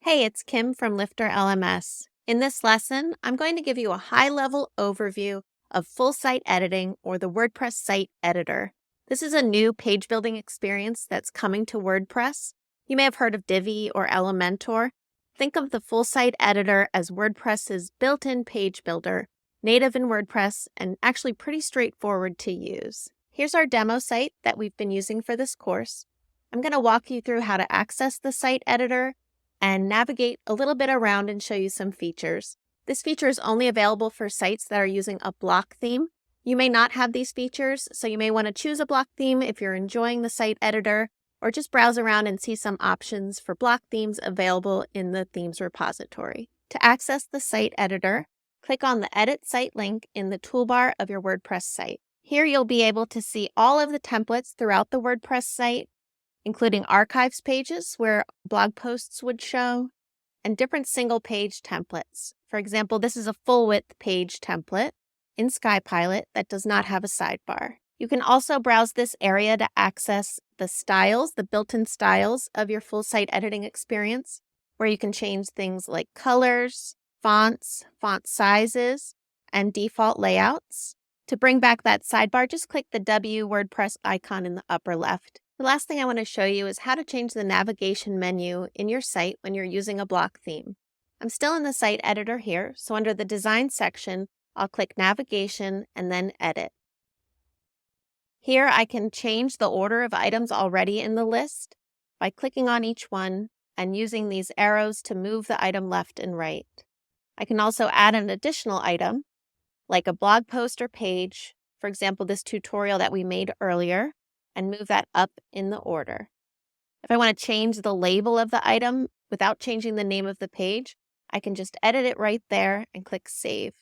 Hey, it's Kim from LifterLMS. In this lesson, I'm going to give you a high-level overview of full site editing, or the WordPress site editor. This is a new page building experience that's coming to WordPress. You may have heard of Divi or Elementor. Think of the full site editor as WordPress's built-in page builder, native in WordPress, and actually pretty straightforward to use. Here's our demo site that we've been using for this course. I'm going to walk you through how to access the site editor and navigate a little bit around and show you some features. This feature is only available for sites that are using a block theme. You may not have these features, so you may want to choose a block theme if you're enjoying the site editor, or just browse around and see some options for block themes available in the themes repository. To access the site editor, click on the Edit Site link in the toolbar of your WordPress site. Here you'll be able to see all of the templates throughout the WordPress site, including archives pages where blog posts would show, and different single-page templates. For example, this is a full-width page template in SkyPilot that does not have a sidebar. You can also browse this area to access the styles, the built-in styles of your full site editing experience, where you can change things like colors, fonts, font sizes, and default layouts. To bring back that sidebar, just click the W WordPress icon in the upper left. The last thing I want to show you is how to change the navigation menu in your site when you're using a block theme. I'm still in the site editor here, so under the design section, I'll click navigation and then edit. Here I can change the order of items already in the list by clicking on each one and using these arrows to move the item left and right. I can also add an additional item, like a blog post or page, for example, this tutorial that we made earlier, and move that up in the order. If I want to change the label of the item without changing the name of the page, I can just edit it right there and click Save.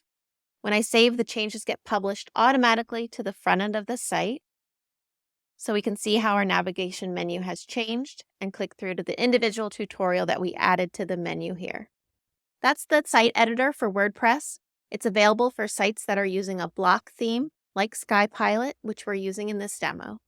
When I save, the changes get published automatically to the front end of the site, so we can see how our navigation menu has changed and click through to the individual tutorial that we added to the menu here. That's the site editor for WordPress. It's available for sites that are using a block theme like SkyPilot, which we're using in this demo.